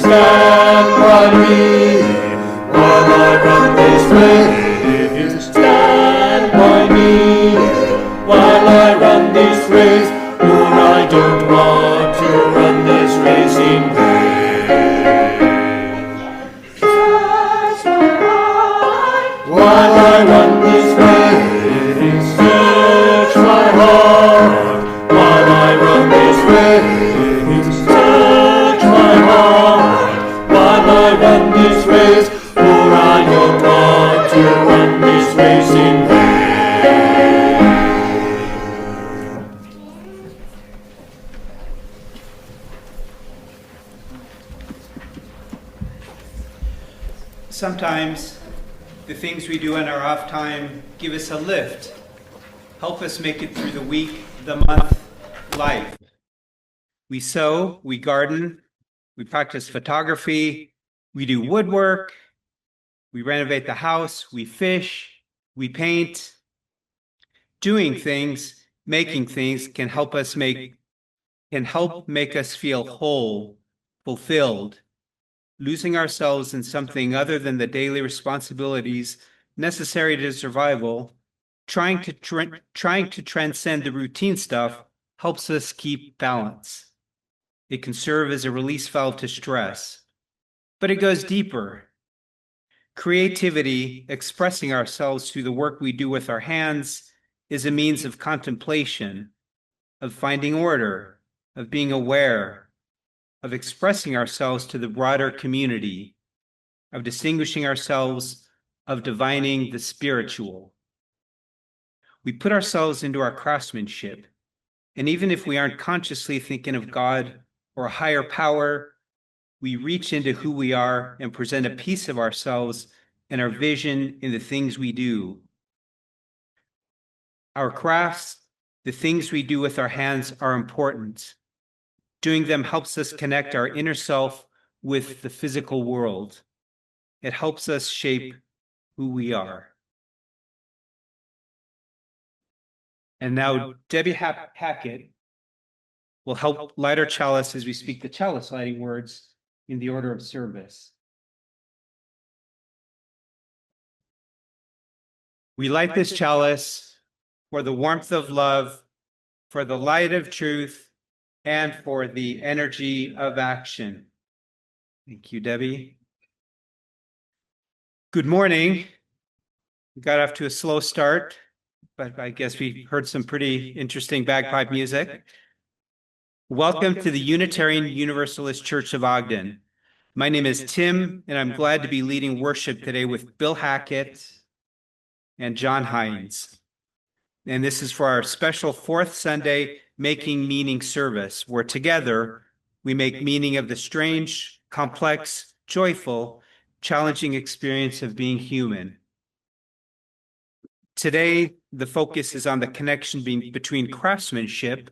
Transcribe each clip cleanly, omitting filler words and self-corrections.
stand by me while I run this race. If you stand by me while I run this race, Lord, I don't want to run this race in vain. Search my heart while I run this race. Search my heart while I run this race. Search my heart while I run this race, for I don't want to run this race in vain. Sometimes the things we do in our off time give us a lift, help us make it through the week, the month, life. We sew, we garden, we practice photography, we do woodwork, we renovate the house, we fish, we paint. Doing things, making things can help make us feel whole, fulfilled. Losing ourselves in something other than the daily responsibilities necessary to survival, trying to transcend the routine stuff helps us keep balance. It can serve as a release valve to stress, but it goes deeper. Creativity, expressing ourselves through the work we do with our hands, is a means of contemplation, of finding order, of being aware, of expressing ourselves to the broader community, of distinguishing ourselves, of divining the spiritual. We put ourselves into our craftsmanship, and even if we aren't consciously thinking of God or a higher power, we reach into who we are and present a piece of ourselves and our vision in the things we do. Our crafts, the things we do with our hands, are important. Doing them helps us connect our inner self with the physical world. It helps us shape who we are. And now Debbie Hackett will help light our chalice as we speak the chalice lighting words in the order of service. We light this chalice for the warmth of love, for the light of truth, and for the energy of action. Thank you, Debbie. Good morning. We got off to a slow start, but I guess we heard some pretty interesting bagpipe music. Welcome to the Unitarian Universalist Church of Ogden. My name is Tim, and I'm glad to be leading worship today with Bill Hackett and John Hines. And this is for our special fourth Sunday Making Meaning service, where together we make meaning of the strange, complex, joyful, challenging experience of being human. Today, the focus is on the connection between craftsmanship,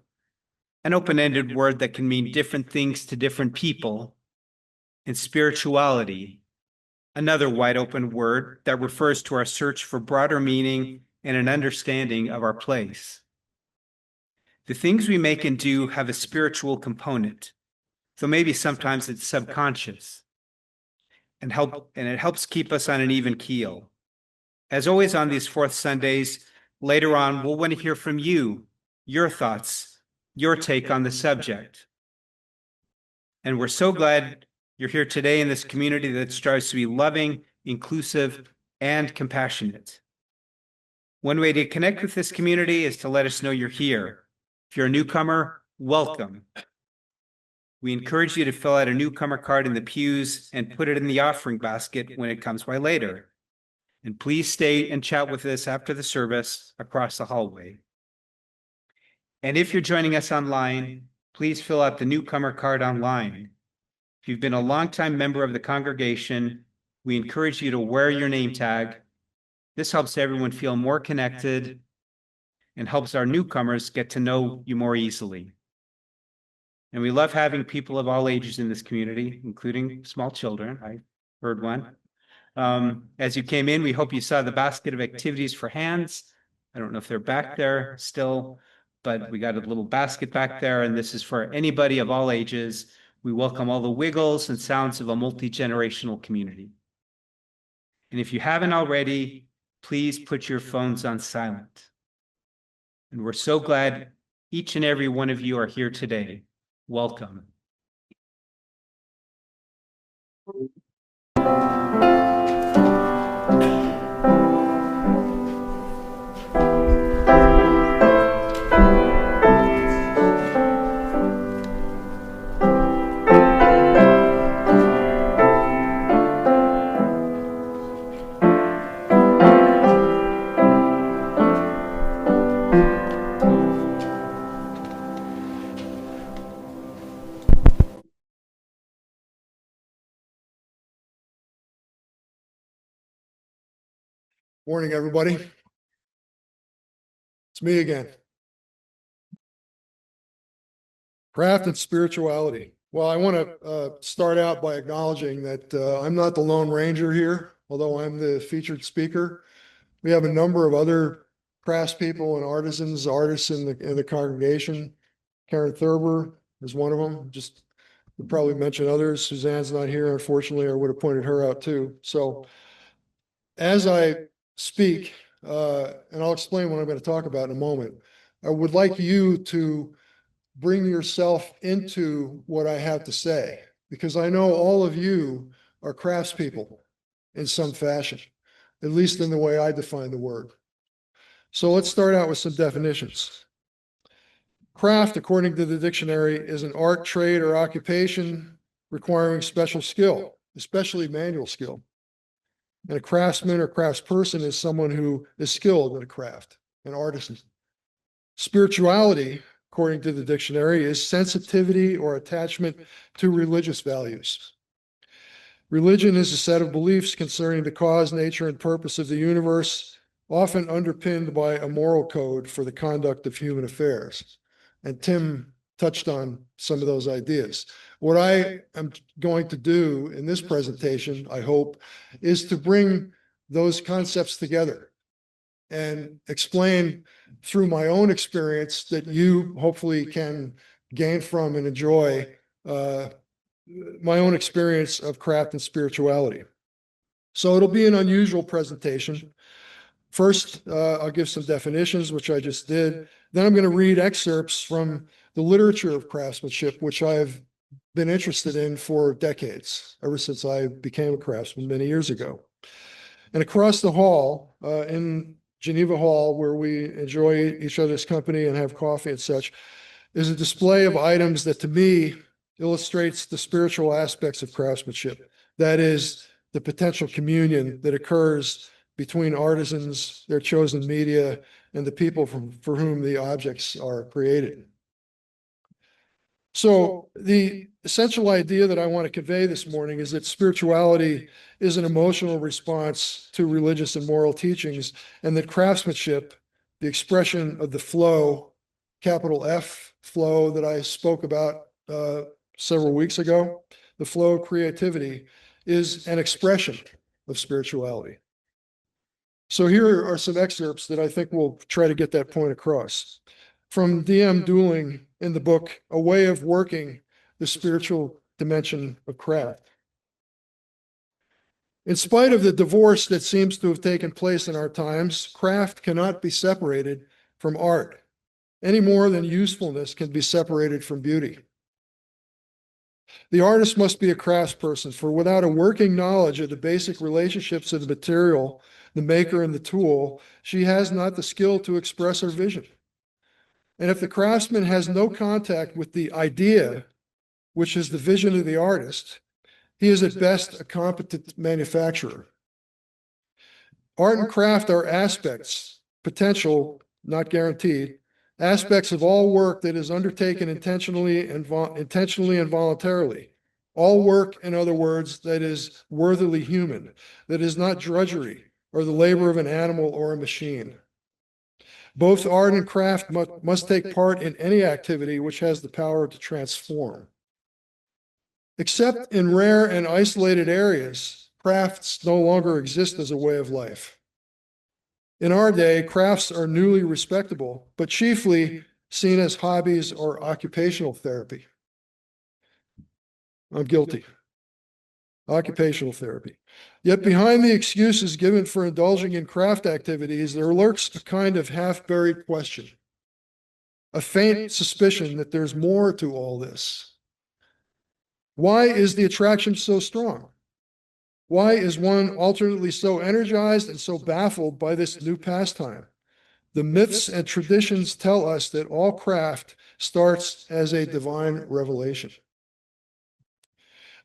an open-ended word that can mean different things to different people, and spirituality, another wide-open word that refers to our search for broader meaning and an understanding of our place. The things we make and do have a spiritual component, though maybe sometimes it's subconscious, and it helps keep us on an even keel. As always on these fourth Sundays, later on, we'll want to hear from you, your thoughts, your take on the subject. And we're so glad you're here today in this community that strives to be loving, inclusive, and compassionate. One way to connect with this community is to let us know you're here. If you're a newcomer, welcome. We encourage you to fill out a newcomer card in the pews and put it in the offering basket when it comes by later. And please stay and chat with us after the service across the hallway. And if you're joining us online, please fill out the newcomer card online. If you've been a longtime member of the congregation, we encourage you to wear your name tag. This helps everyone feel more connected and helps our newcomers get to know you more easily. And we love having people of all ages in this community, including small children. I heard one. As you came in, we hope you saw the basket of activities for hands. I don't know if they're back there still, but we got a little basket back there, and this is for anybody of all ages. We welcome all the wiggles and sounds of a multi-generational community. And if you haven't already, please put your phones on silent. And we're so glad each and every one of you are here today. Welcome. Morning, everybody. It's me again. Craft and spirituality. Well, I want to start out by acknowledging that I'm not the Lone Ranger here, although I'm the featured speaker. We have a number of other craftspeople and artists in the congregation. Karen Thurber is one of them. Just would probably mention others. Suzanne's not here, unfortunately. I would have pointed her out too. So as I speak, and I'll explain what I'm going to talk about in a moment, I would like you to bring yourself into what I have to say, because I know all of you are craftspeople in some fashion, at least in the way I define the word. So let's start out with some definitions. Craft, according to the dictionary, is an art, trade, or occupation requiring special skill, especially manual skill. And a craftsman or craftsperson is someone who is skilled in a craft, an artisan. Spirituality, according to the dictionary, is sensitivity or attachment to religious values. Religion is a set of beliefs concerning the cause, nature, and purpose of the universe, often underpinned by a moral code for the conduct of human affairs. And Tim touched on some of those ideas. What I am going to do in this presentation, I hope, is to bring those concepts together and explain through my own experience that you hopefully can gain from and enjoy my own experience of craft and spirituality. So it'll be an unusual presentation. First, I'll give some definitions, which I just did. Then I'm going to read excerpts from the literature of craftsmanship, which I've been interested in for decades, ever since I became a craftsman many years ago. And across the hall, in Geneva Hall, where we enjoy each other's company and have coffee and such, is a display of items that to me illustrates the spiritual aspects of craftsmanship. That is the potential communion that occurs between artisans, their chosen media, and the people for whom the objects are created. So the essential idea that I want to convey this morning is that spirituality is an emotional response to religious and moral teachings, and that craftsmanship, the expression of the flow, capital F flow that I spoke about several weeks ago, the flow of creativity, is an expression of spirituality. So here are some excerpts that I think will try to get that point across. From D.M. Dooling in the book, A Way of Working the Spiritual Dimension of Craft. In spite of the divorce that seems to have taken place in our times, craft cannot be separated from art, any more than usefulness can be separated from beauty. The artist must be a craftsperson, for without a working knowledge of the basic relationships of the material, the maker, and the tool, she has not the skill to express her vision. And if the craftsman has no contact with the idea, which is the vision of the artist, he is at best a competent manufacturer. Art and craft are aspects, potential, not guaranteed, aspects of all work that is undertaken intentionally and voluntarily. All work, in other words, that is worthily human, that is not drudgery or the labor of an animal or a machine. Both art and craft must take part in any activity which has the power to transform. Except in rare and isolated areas, crafts no longer exist as a way of life. In our day, crafts are newly respectable, but chiefly seen as hobbies or occupational therapy. I'm guilty. Occupational therapy. Yet behind the excuses given for indulging in craft activities, there lurks a kind of half-buried question, a faint suspicion that there's more to all this. Why is the attraction so strong? Why is one alternately so energized and so baffled by this new pastime? The myths and traditions tell us that all craft starts as a divine revelation.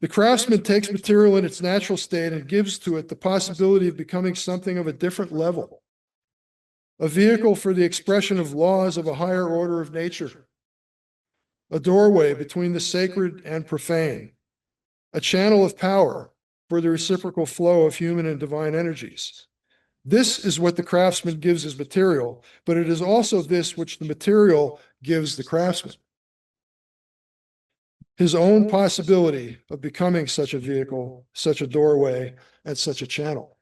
The craftsman takes material in its natural state and gives to it the possibility of becoming something of a different level, a vehicle for the expression of laws of a higher order of nature, a doorway between the sacred and profane, a channel of power for the reciprocal flow of human and divine energies. This is what the craftsman gives as material, but it is also this which the material gives the craftsman. His own possibility of becoming such a vehicle, such a doorway, and such a channel.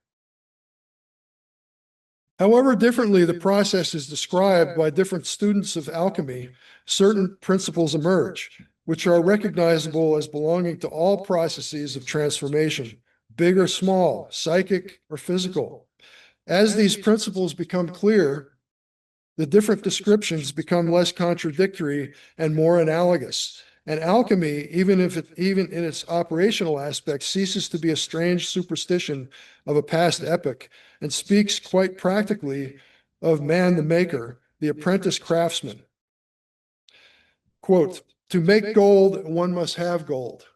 However differently the process is described by different students of alchemy, certain principles emerge, which are recognizable as belonging to all processes of transformation, big or small, psychic or physical. As these principles become clear, the different descriptions become less contradictory and more analogous. And alchemy, even in its operational aspect, ceases to be a strange superstition of a past epoch and speaks quite practically of man the maker, the apprentice craftsman. Quote, "To make gold, one must have gold.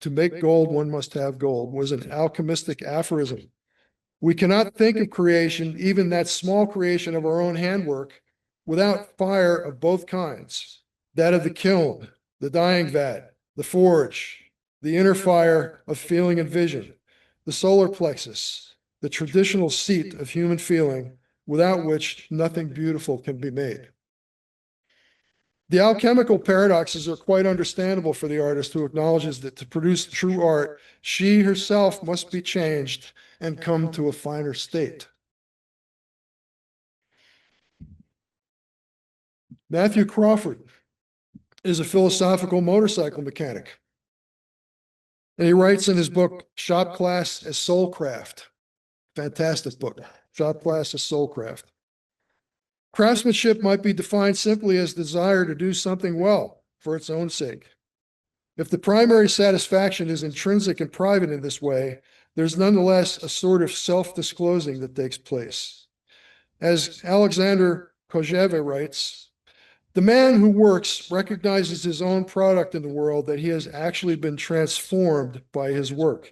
To make gold, one must have gold," was an alchemistic aphorism. We cannot think of creation, even that small creation of our own handwork, without fire of both kinds. That of the kiln, the dyeing vat, the forge, the inner fire of feeling and vision, the solar plexus, the traditional seat of human feeling, without which nothing beautiful can be made. The alchemical paradoxes are quite understandable for the artist who acknowledges that to produce true art, she herself must be changed and come to a finer state. Matthew Crawford is a philosophical motorcycle mechanic. And he writes in his book, Shop Class as Soulcraft. Fantastic book, Shop Class as Soulcraft. Craftsmanship might be defined simply as desire to do something well for its own sake. If the primary satisfaction is intrinsic and private in this way, there's nonetheless a sort of self-disclosing that takes place. As Alexander Kojève writes, the man who works recognizes his own product in the world, that he has actually been transformed by his work.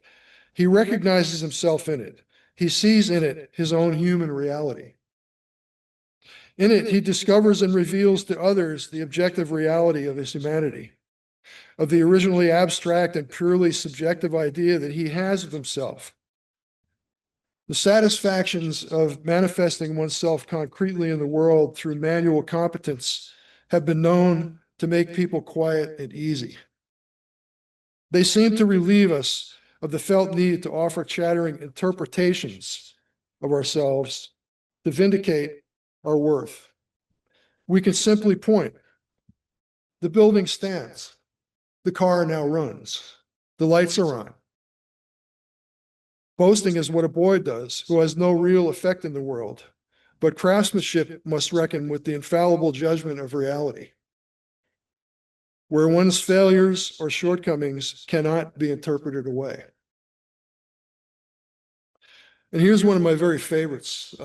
He recognizes himself in it. He sees in it his own human reality. In it, he discovers and reveals to others the objective reality of his humanity, of the originally abstract and purely subjective idea that he has of himself. The satisfactions of manifesting oneself concretely in the world through manual competence have been known to make people quiet and easy. They seem to relieve us of the felt need to offer chattering interpretations of ourselves to vindicate our worth. We can simply point. The building stands. The car now runs. The lights are on. Boasting is what a boy does who has no real effect in the world, but craftsmanship must reckon with the infallible judgment of reality, where one's failures or shortcomings cannot be interpreted away. And here's one of my very favorites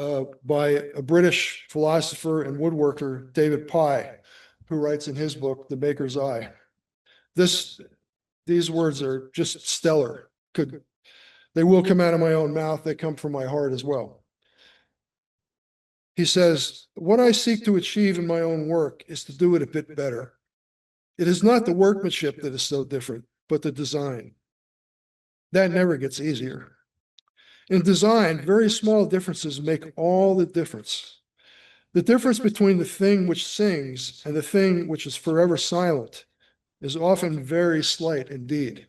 by a British philosopher and woodworker, David Pye, who writes in his book, The Maker's Eye. These words are just stellar. They will come out of my own mouth. They come from my heart as well. He says, what I seek to achieve in my own work is to do it a bit better. It is not the workmanship that is so different, but the design. That never gets easier. In design, very small differences make all the difference. The difference between the thing which sings and the thing which is forever silent is often very slight indeed.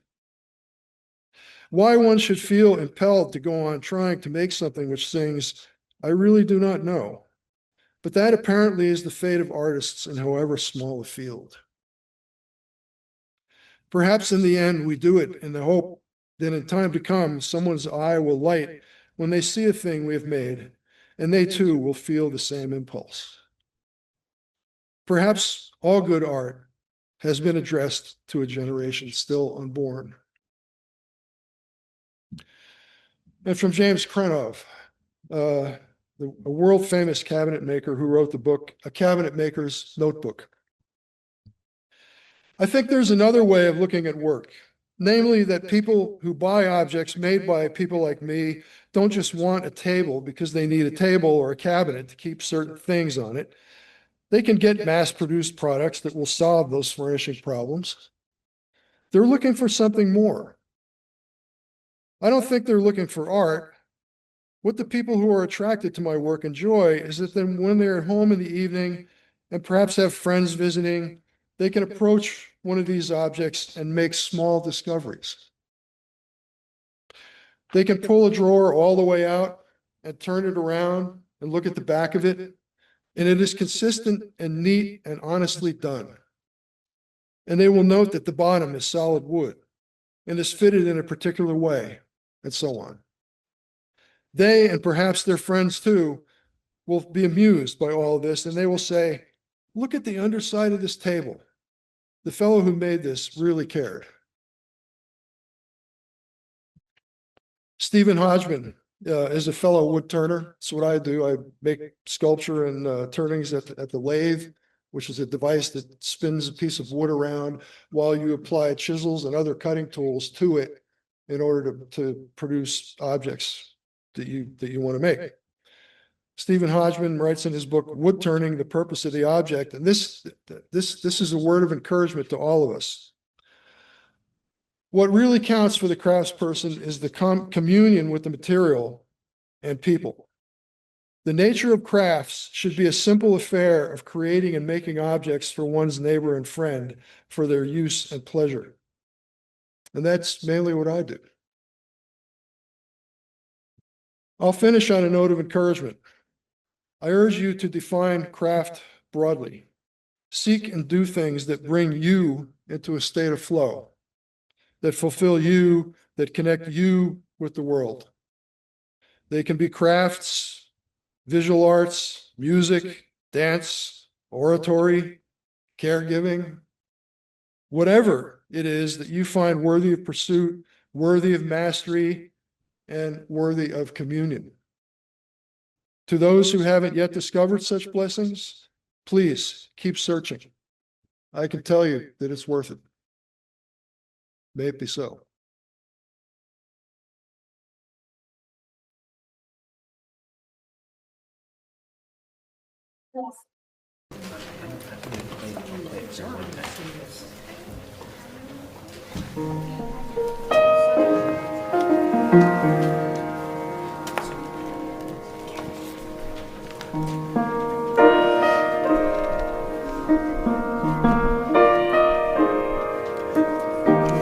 Why one should feel impelled to go on trying to make something which sings, I really do not know. But that apparently is the fate of artists in however small a field. Perhaps in the end, we do it in the hope that in time to come, someone's eye will light when they see a thing we have made, and they too will feel the same impulse. Perhaps all good art has been addressed to a generation still unborn. And from James Krenov, a world-famous cabinet maker who wrote the book, A Cabinet Maker's Notebook. I think there's another way of looking at work, namely that people who buy objects made by people like me don't just want a table because they need a table or a cabinet to keep certain things on it. They can get mass-produced products that will solve those furnishing problems. They're looking for something more. I don't think they're looking for art. What the people who are attracted to my work enjoy is that then when they're at home in the evening and perhaps have friends visiting, they can approach one of these objects and make small discoveries. They can pull a drawer all the way out and turn it around and look at the back of it, and it is consistent and neat and honestly done. And they will note that the bottom is solid wood and is fitted in a particular way, and so on. They, and perhaps their friends too, will be amused by all of this, and they will say, look at the underside of this table. The fellow who made this really cared. Stephen Hodgman is a fellow wood turner. That's what I do. I make sculpture and turnings at the lathe, which is a device that spins a piece of wood around while you apply chisels and other cutting tools to it in order to produce objects that you want to make. Stephen Hodgman writes in his book, Wood Turning, The Purpose of the Object, and this is a word of encouragement to all of us. What really counts for the craftsperson is the communion with the material and people. The nature of crafts should be a simple affair of creating and making objects for one's neighbor and friend for their use and pleasure. And that's mainly what I do. I'll finish on a note of encouragement. I urge you to define craft broadly. Seek and do things that bring you into a state of flow, that fulfill you, that connect you with the world. They can be crafts, visual arts, music, dance, oratory, caregiving, whatever it is that you find worthy of pursuit, worthy of mastery, and worthy of communion. To those who haven't yet discovered such blessings, please keep searching. I can tell you that it's worth it. May it be so.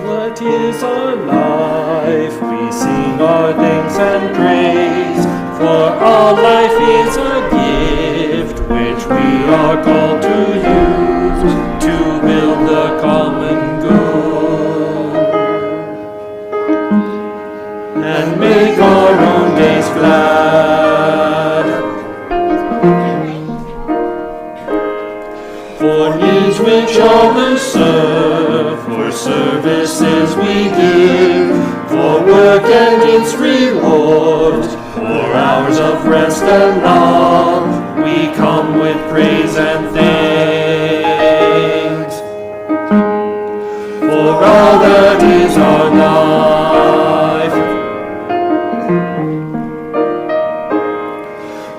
What is our life? We sing our thanks and praise, for all life is a gift which we are called to use to build the common good and make our own days glad. For needs which others serve, for services we give, for work and its reward, for hours of rest and love, we come with praise and thanks. For all that is our life,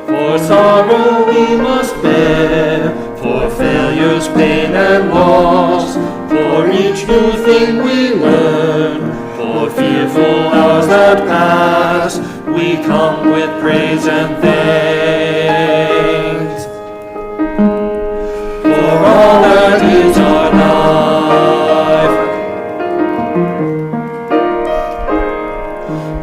for sorrow we must bear, for failures, pain, and loss, for each new thing we learn, for fearful hours that pass, we come with praise and thanks. For all that is our life,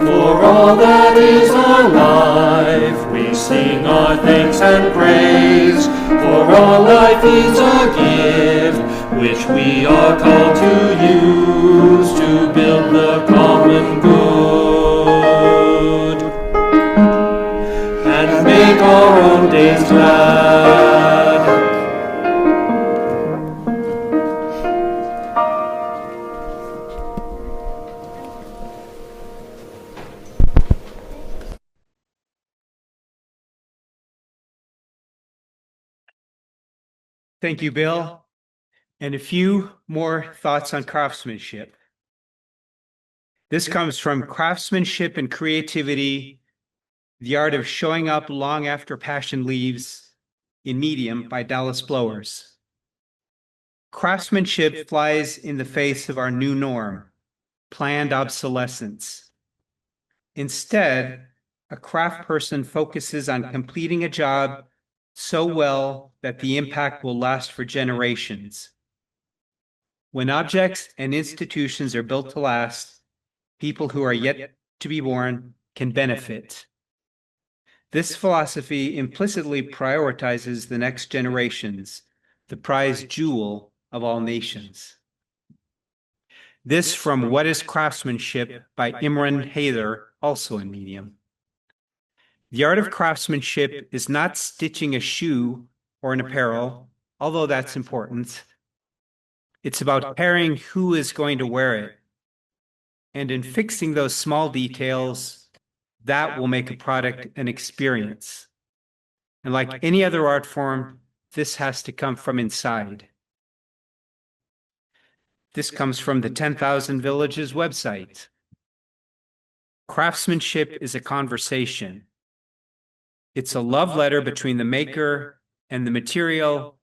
for all that is our life, we sing our thanks and praise. For all life is a gift which we are called to use to build the common good and make our own days glad. Thank you, Bill. And a few more thoughts on craftsmanship. This comes from Craftsmanship and Creativity, the Art of Showing Up Long After Passion Leaves, in Medium by Dallas Blowers. Craftsmanship flies in the face of our new norm, planned obsolescence. Instead, a craft person focuses on completing a job so well that the impact will last for generations. When objects and institutions are built to last, people who are yet to be born can benefit. This philosophy implicitly prioritizes the next generations, the prized jewel of all nations. This from What is Craftsmanship by Imran Hayder, also in Medium. The art of craftsmanship is not stitching a shoe or an apparel, although that's important. It's about pairing who is going to wear it. And in fixing those small details, that will make a product an experience. And like any other art form, this has to come from inside. This comes from the 10,000 Villages website. Craftsmanship is a conversation. It's a love letter between the maker and the material,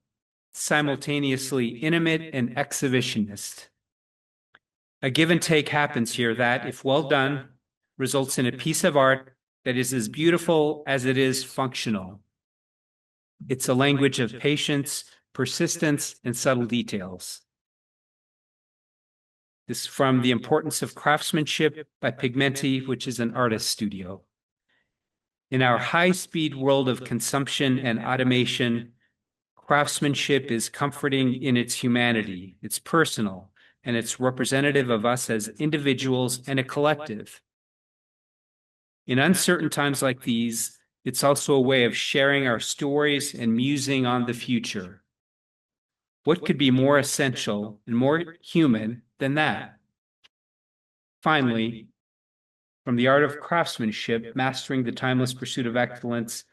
simultaneously intimate and exhibitionist. A give and take happens here that, if well done, results in a piece of art that is as beautiful as it is functional. It's a language of patience, persistence, and subtle details. This is from The Importance of Craftsmanship by Pigmenti, which is an artist studio. In our high-speed world of consumption and automation, craftsmanship is comforting in its humanity, it's personal, and it's representative of us as individuals and a collective. In uncertain times like these, it's also a way of sharing our stories and musing on the future. What could be more essential and more human than that? Finally, from The Art of Craftsmanship, Mastering the Timeless Pursuit of Excellence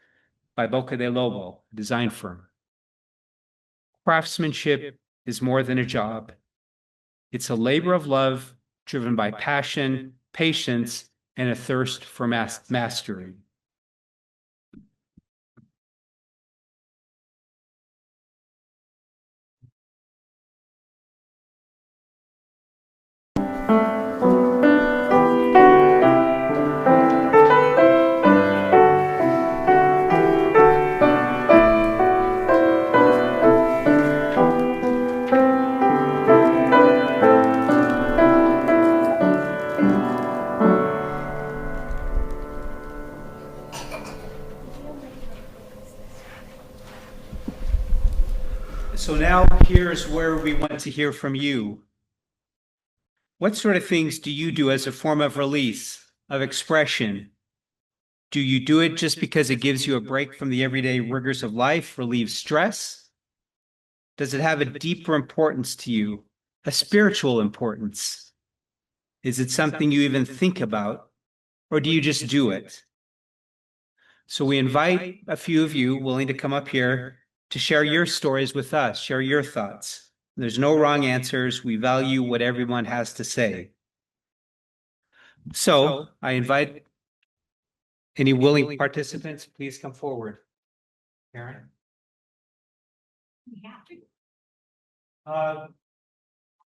by Boca de Lobo, a design firm. Craftsmanship is more than a job. It's a labor of love driven by passion, patience, and a thirst for mastery. So now here's where we want to hear from you. What sort of things do you do as a form of release, of expression? Do you do it just because it gives you a break from the everyday rigors of life, relieves stress? Does it have a deeper importance to you, a spiritual importance? Is it something you even think about, or do you just do it? So we invite a few of you willing to come up here to share your stories with us, share your thoughts. There's no wrong answers. We value what everyone has to say. So I invite any willing participants, please come forward. Karen?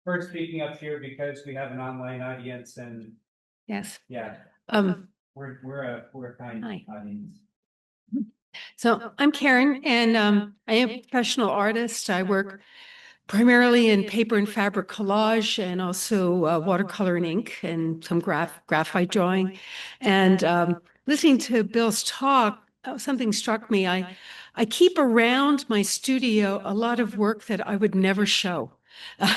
First speaking up here because we have an online audience and Yes. yeah, we're a kind Hi. audience. So I'm Karen, and I am a professional artist. I work primarily in paper and fabric collage, and also watercolor and ink, and some graphite drawing. And listening to Bill's talk, something struck me. I keep around my studio a lot of work that I would never show.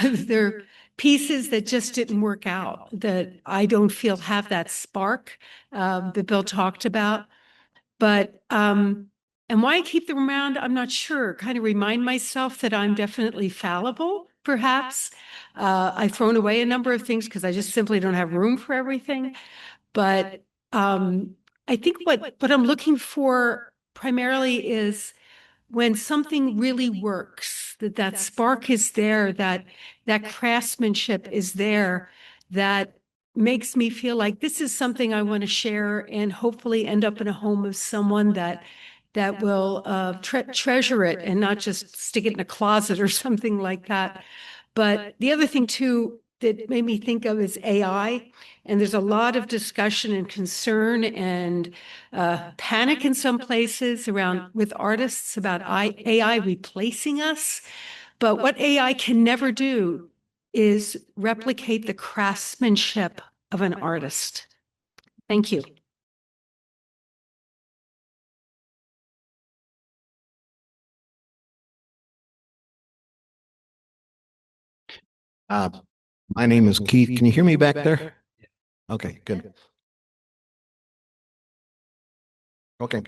They're pieces that just didn't work out, that I don't feel have that spark that Bill talked about. But, and why I keep them around, I'm not sure. Kind of remind myself that I'm definitely fallible, perhaps. I've thrown away a number of things because I just simply don't have room for everything. But I think what I'm looking for primarily is when something really works, that spark is there, that craftsmanship is there, that makes me feel like this is something I want to share and hopefully end up in a home of someone that will treasure it and not just stick it in a closet or something like that. But the other thing too that made me think of is AI. And there's a lot of discussion and concern and panic in some places around with artists about AI replacing us. But what AI can never do is replicate the craftsmanship of an artist. Thank you. My name is Keith. Can you hear me back there? Okay, good. Okay.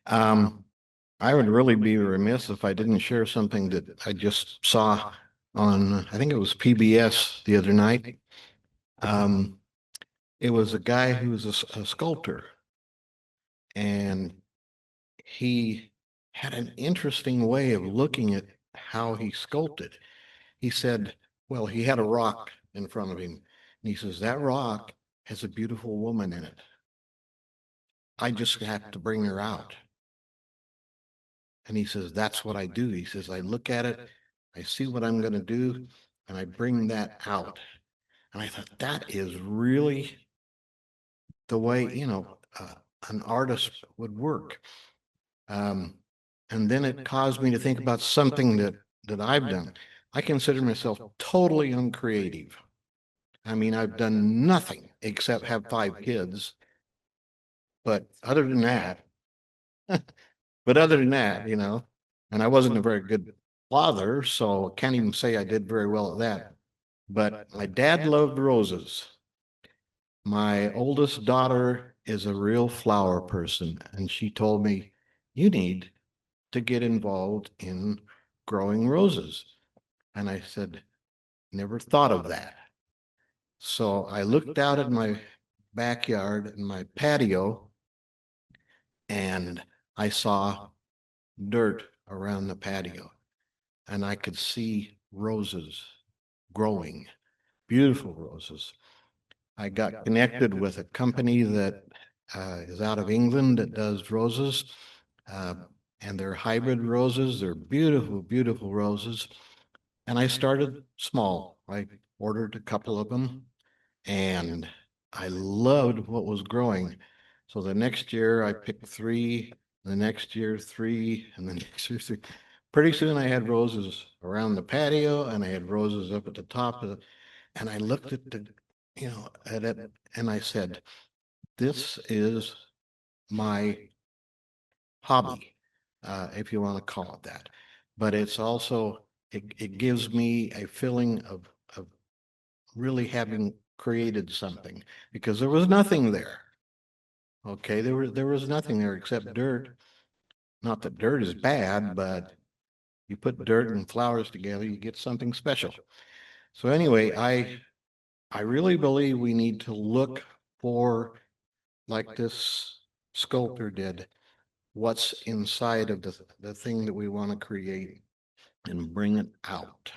I would really be remiss if I didn't share something that I just saw on, I think it was PBS the other night. It was a guy who was a sculptor, and he had an interesting way of looking at how he sculpted. He said, well, he had a rock in front of him, and he says, that rock has a beautiful woman in it. I just have to bring her out. And he says, that's what I do. He says, I look at it, I see what I'm going to do, and I bring that out. And I thought, that is really the way, an artist would work. And then it caused me to think about something that I've done. I consider myself totally uncreative. I mean, I've done nothing except have 5 kids. But other than that, and I wasn't a very good father, so I can't even say I did very well at that. But my dad loved roses. My oldest daughter is a real flower person, and she told me, you need to get involved in growing roses. And I said, never thought of that. So I looked out at my backyard and my patio, and I saw dirt around the patio, and I could see roses growing, beautiful roses. I got connected with a company that is out of England that does roses, and they're hybrid roses. They're beautiful, beautiful roses. And I started small. I ordered a couple of them, and I loved what was growing. So the next year I picked 3, the next year 3, and the next year 3. Pretty soon I had roses around the patio, and I had roses up at the top of and I looked at at it, and I said, this is my hobby, if you want to call it that. But it's also, it gives me a feeling of really having created something, because there was nothing there. Okay, there was nothing there except dirt. Not that dirt is bad, but you put dirt and flowers together, you get something special. So anyway, I really believe we need to look for, like this sculptor did, what's inside of the thing that we want to create and bring it out.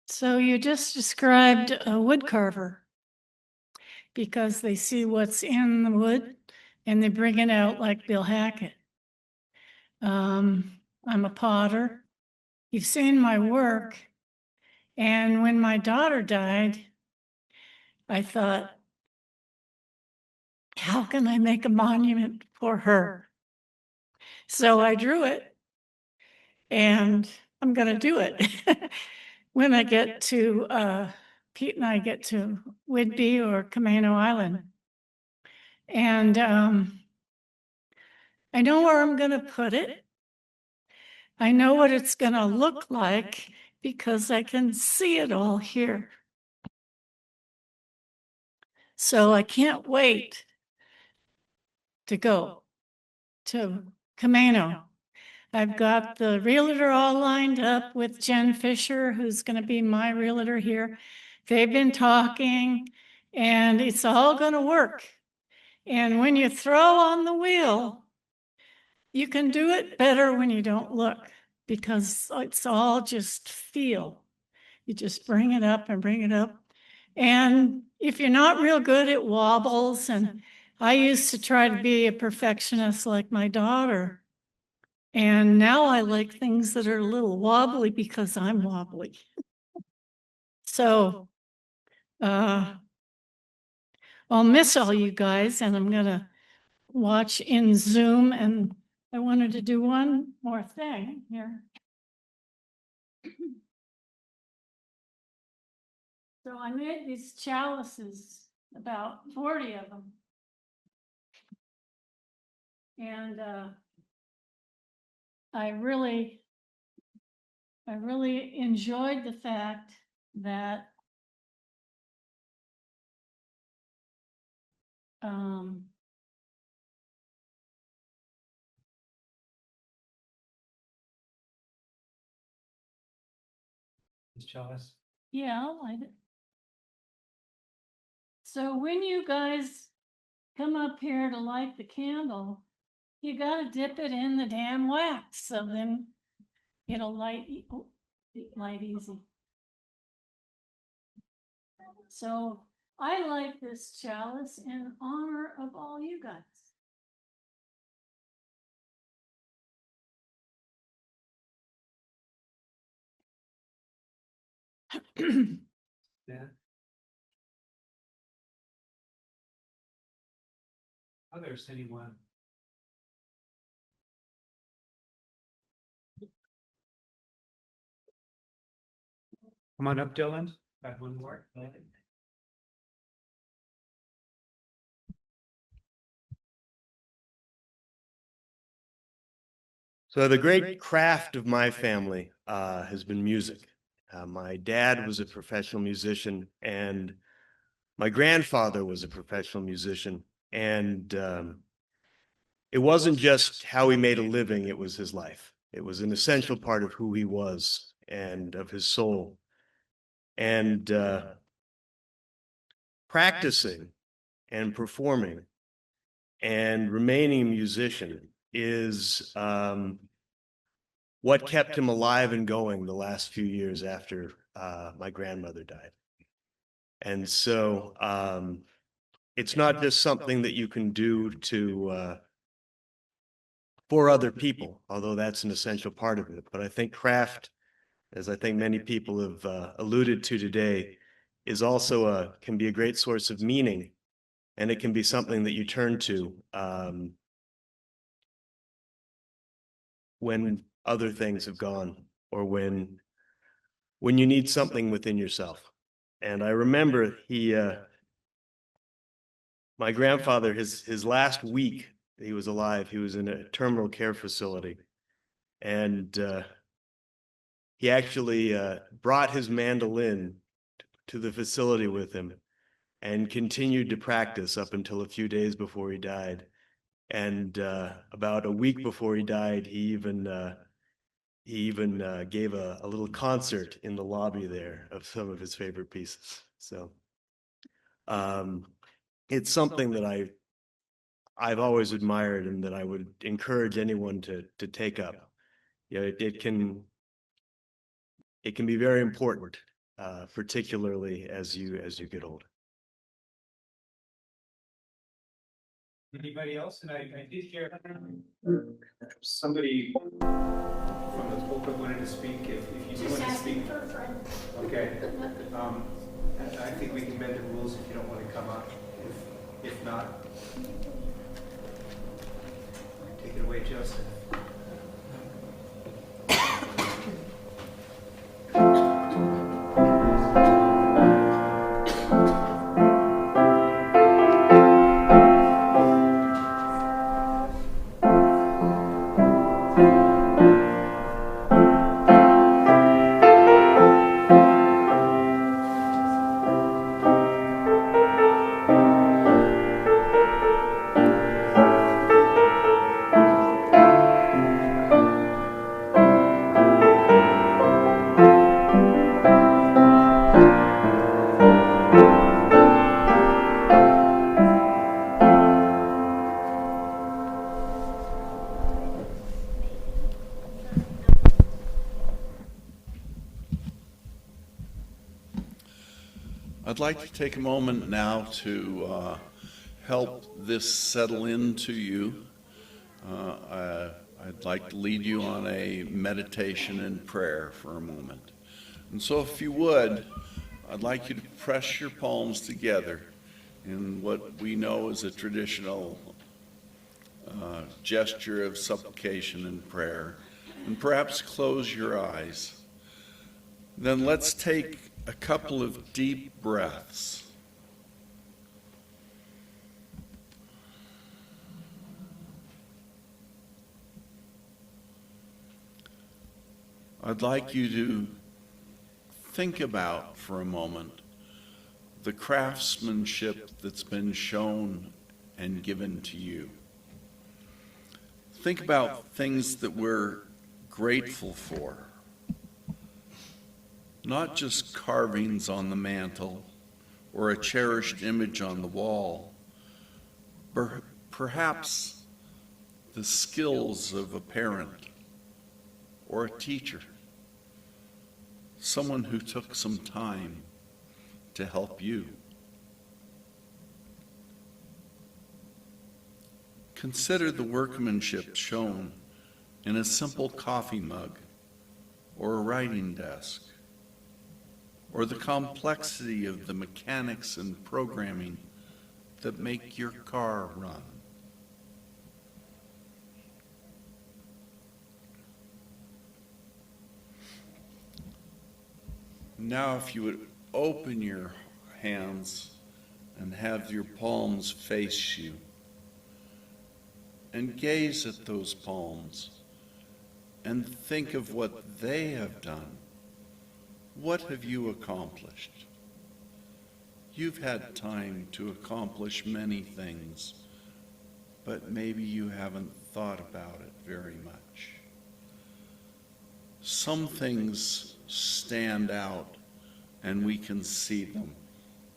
So you just described a wood carver because they see what's in the wood and they bring it out like Bill Hackett. I'm a potter. You've seen my work. And when my daughter died, I thought, how can I make a monument for her? So I drew it, and I'm going to do it. when I get to, Pete and I get to Whidbey or Camano Island. And I know where I'm going to put it. I know what it's going to look like because I can see it all here. So I can't wait to go to Camano. I've got the realtor all lined up with Jen Fisher, who's going to be my realtor here. They've been talking, and it's all going to work. And when you throw on the wheel, you can do it better when you don't look, because it's all just feel. You just bring it up and bring it up. And if you're not real good, it wobbles. And I used to try to be a perfectionist like my daughter. And now I like things that are a little wobbly because I'm wobbly. So I'll miss all you guys, and I'm going to watch in Zoom. And I wanted to do one more thing here. So I made these chalices, about 40 of them. And I really enjoyed the fact that Chalice. yeah, I'll light it. So when you guys come up here to light the candle, you got to dip it in the damn wax. So then it'll light easy. So I like this chalice in honor of all you guys. Yeah. Others, anyone? Come on up, Dylan. Got one more. So the great craft of my family has been music. My dad was a professional musician, and my grandfather was a professional musician. And it wasn't just how he made a living, it was his life. It was an essential part of who he was and of his soul. And practicing and performing and remaining a musician is what kept him alive and going the last few years after my grandmother died. And so it's not just something that you can do for other people, although that's an essential part of it. But I think craft, as I think many people have alluded to today, is also can be a great source of meaning, and it can be something that you turn to when other things have gone, or when you need something within yourself. And I remember my grandfather, his last week he was alive, he was in a terminal care facility, and he actually brought his mandolin to the facility with him and continued to practice up until a few days before he died. And about a week before he died, he even gave a little concert in the lobby there of some of his favorite pieces. So it's something that I've always admired, and that I would encourage anyone to take up. You know, it can be very important, particularly as you get older. Anybody else? And I did hear somebody from the pulpit wanted to speak. If you do want to speak, for a friend. Okay. I think we can bend the rules if you don't want to come up. If not, take it away, Joseph. I'd like to take a moment now to help this settle into you. I'd like to lead you on a meditation and prayer for a moment. And so if you would, I'd like you to press your palms together in what we know is a traditional gesture of supplication and prayer, and perhaps close your eyes. Then let's take a couple of deep breaths. I'd like you to think about for a moment the craftsmanship that's been shown and given to you. Think about things that we're grateful for. Not just carvings on the mantle or a cherished image on the wall, but perhaps the skills of a parent or a teacher, someone who took some time to help you. Consider the workmanship shown in a simple coffee mug or a writing desk, or the complexity of the mechanics and programming that make your car run. Now, if you would open your hands and have your palms face you, and gaze at those palms and think of what they have done. What have you accomplished? You've had time to accomplish many things, but maybe you haven't thought about it very much. Some things stand out and we can see them,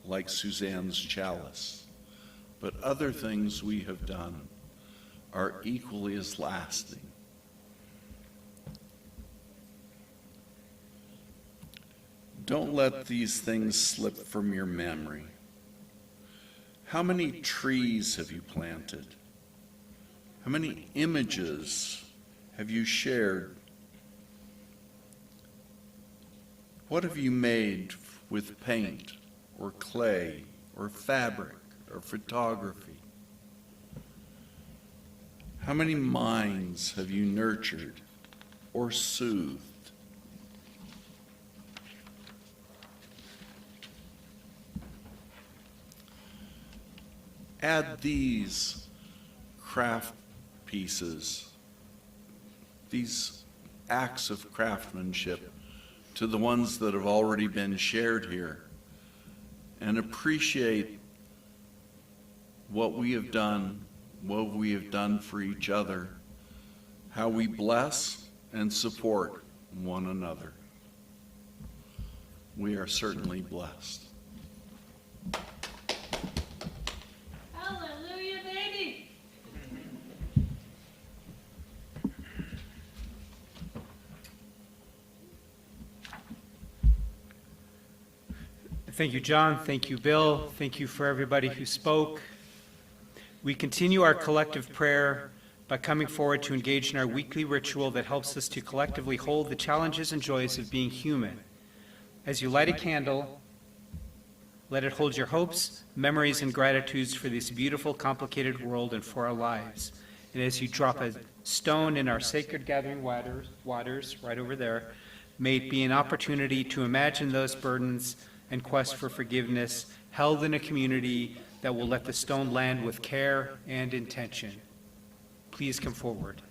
like Suzanne's chalice, but other things we have done are equally as lasting. Don't let these things slip from your memory. How many trees have you planted? How many images have you shared? What have you made with paint or clay or fabric or photography? How many minds have you nurtured or soothed? Add these craft pieces, these acts of craftsmanship, to the ones that have already been shared here, and appreciate what we have done, what we have done for each other, how we bless and support one another. We are certainly blessed. Hallelujah, baby. Thank you, John. Thank you, Bill. Thank you for everybody who spoke. We continue our collective prayer by coming forward to engage in our weekly ritual that helps us to collectively hold the challenges and joys of being human. As you light a candle, let it hold your hopes, memories, and gratitudes for this beautiful, complicated world and for our lives. And as you drop a stone in our sacred gathering waters right over there, may it be an opportunity to imagine those burdens and quest for forgiveness held in a community that will let the stone land with care and intention. Please come forward.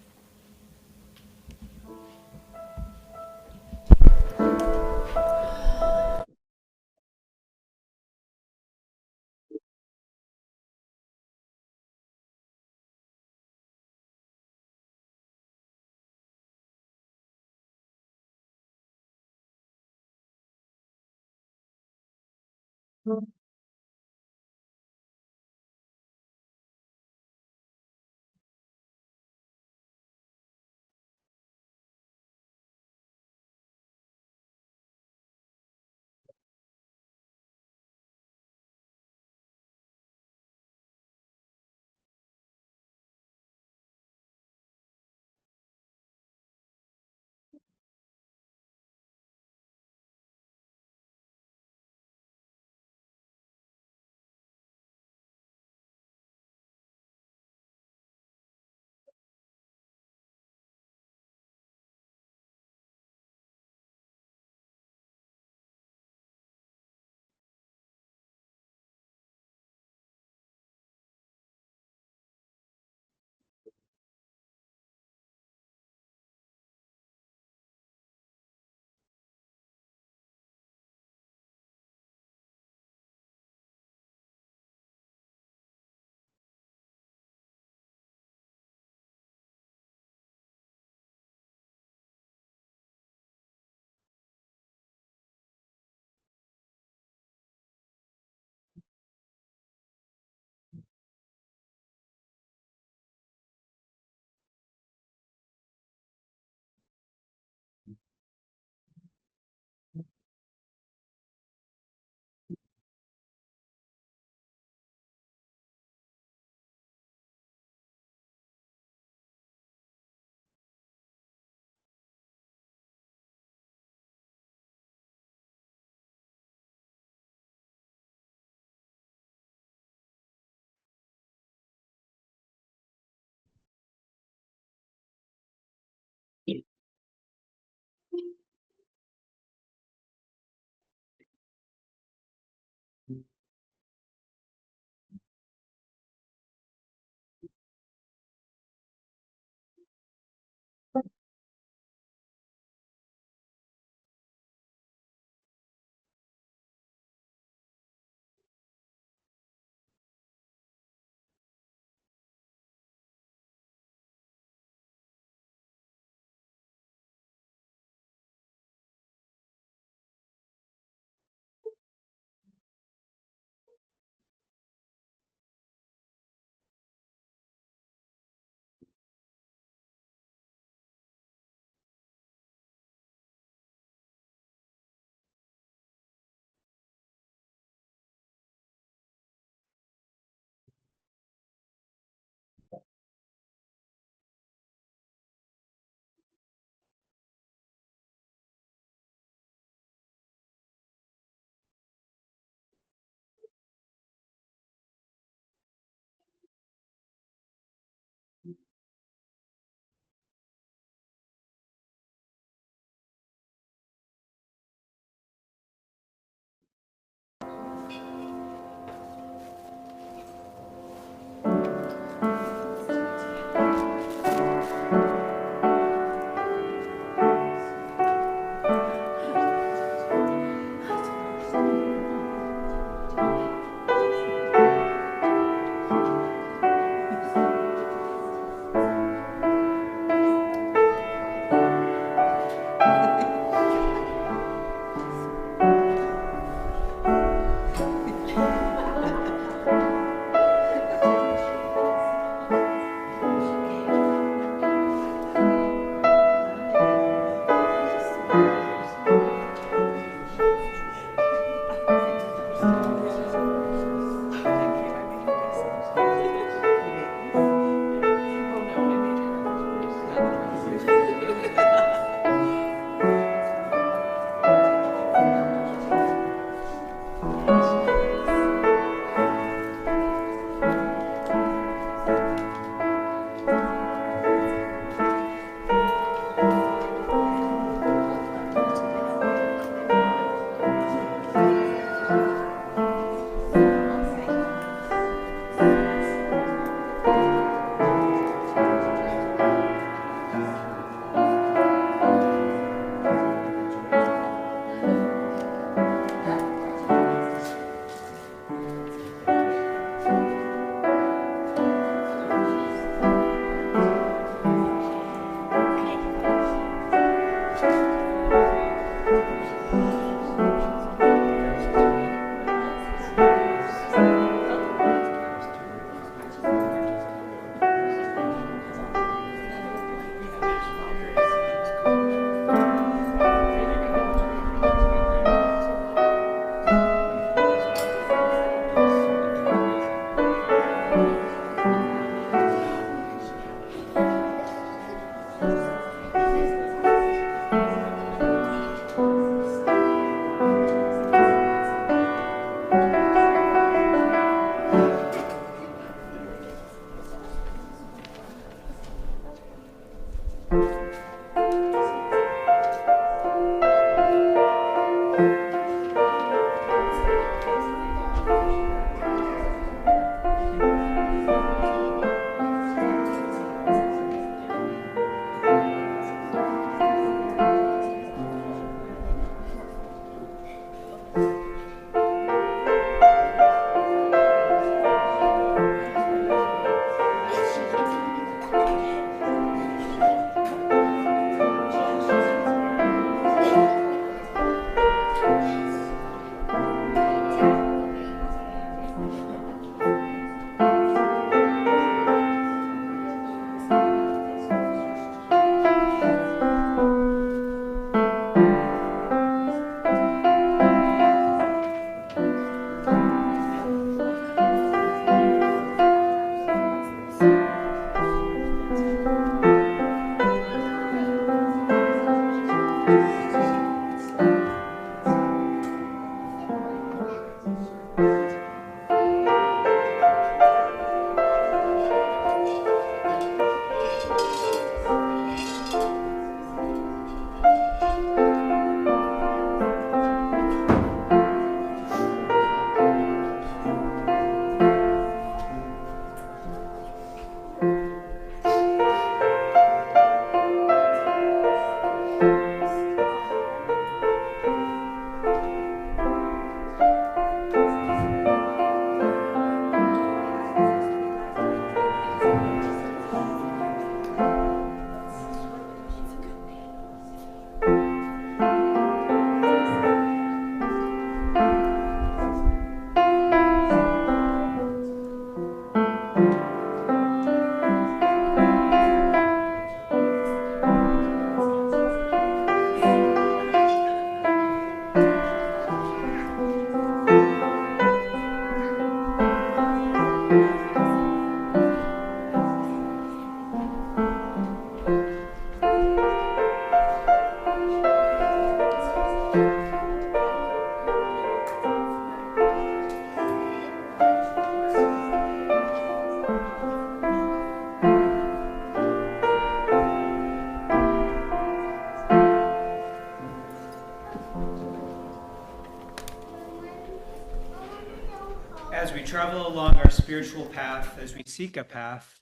spiritual path as we seek a path.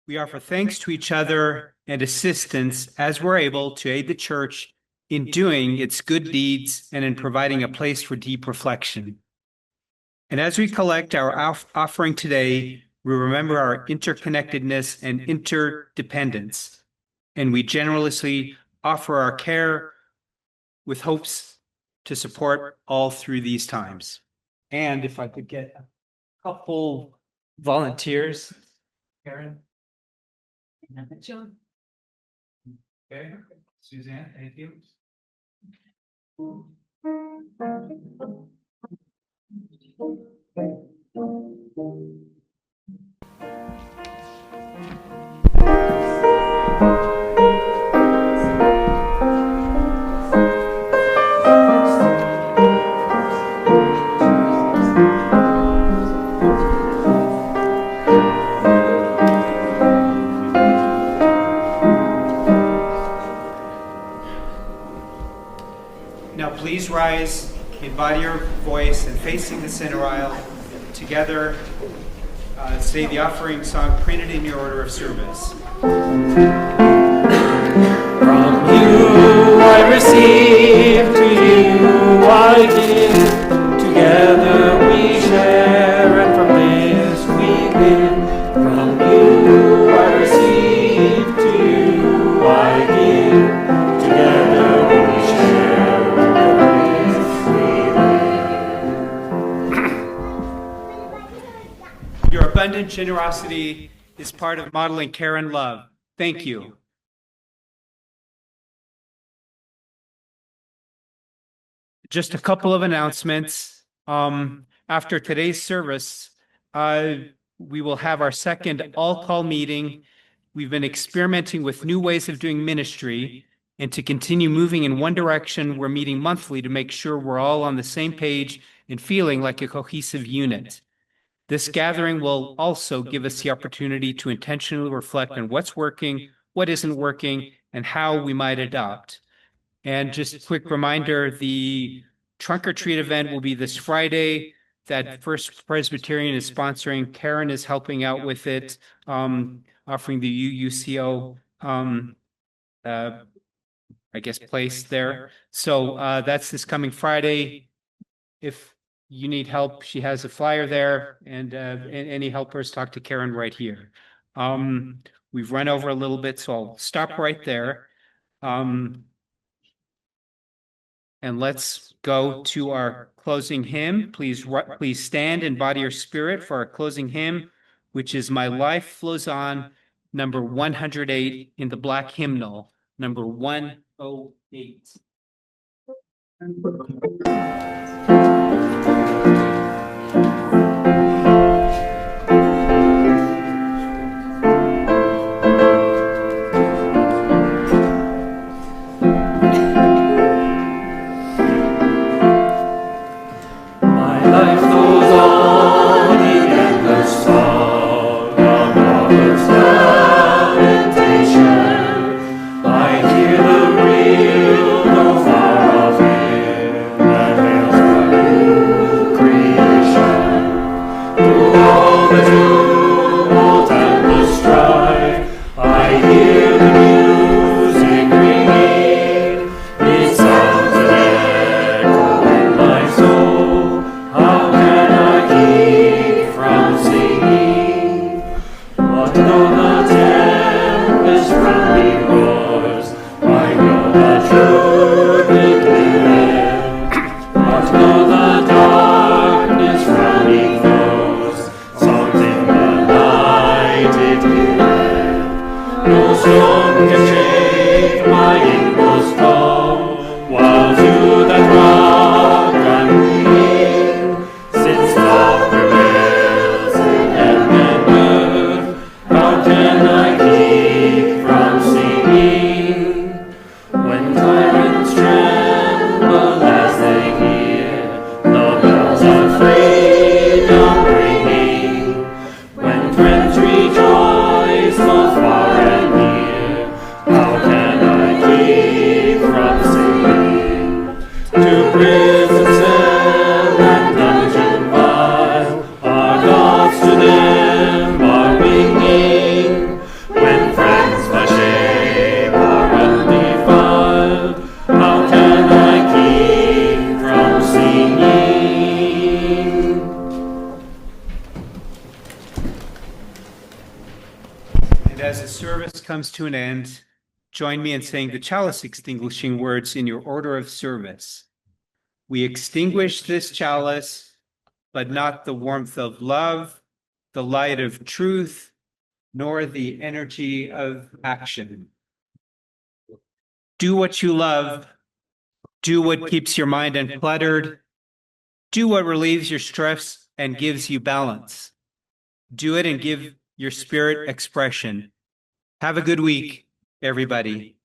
We offer thanks to each other and assistance as we're able to aid the church in doing its good deeds and in providing a place for deep reflection. And as we collect our offering today, we remember our interconnectedness and interdependence, and we generously offer our care with hopes to support all through these times. And if I could get a couple volunteers, Karen. John. Okay, Suzanne, thank you. Now please rise in body or voice and facing the center aisle together. Say the offering song printed in your order of service. From you I receive, to you I give. Together we share, and from this we live. From you I receive, to you I give. Together we share, and from this we live. Your abundant generosity is part of modeling care and love. Thank you. Just a couple of announcements. After today's service, we will have our second all-call meeting. We've been experimenting with new ways of doing ministry, and to continue moving in one direction, we're meeting monthly to make sure we're all on the same page and feeling like a cohesive unit. This gathering will also give us the opportunity to intentionally reflect on what's working, what isn't working, and how we might adopt. And just a quick reminder, the trunk or treat event will be this Friday. That First Presbyterian is sponsoring. Karen is helping out with it, offering the UUCO, place there. So that's this coming Friday. If you need help, she has a flyer there, and any helpers, talk to Karen right here. We've run over a little bit, so I'll stop right there. And let's go to our closing hymn. Please stand in body or spirit for our closing hymn, which is My Life Flows On, number 108 in the black hymnal, number 108. Rejoice, both far and near. How can I keep And as the service comes to an end, join me in saying the chalice extinguishing words in your order of service. We extinguish this chalice, but not the warmth of love, the light of truth, nor the energy of action. Do what you love. Do what keeps your mind uncluttered. Do what relieves your stress and gives you balance. Do it and give your spirit expression. Have a good week, everybody.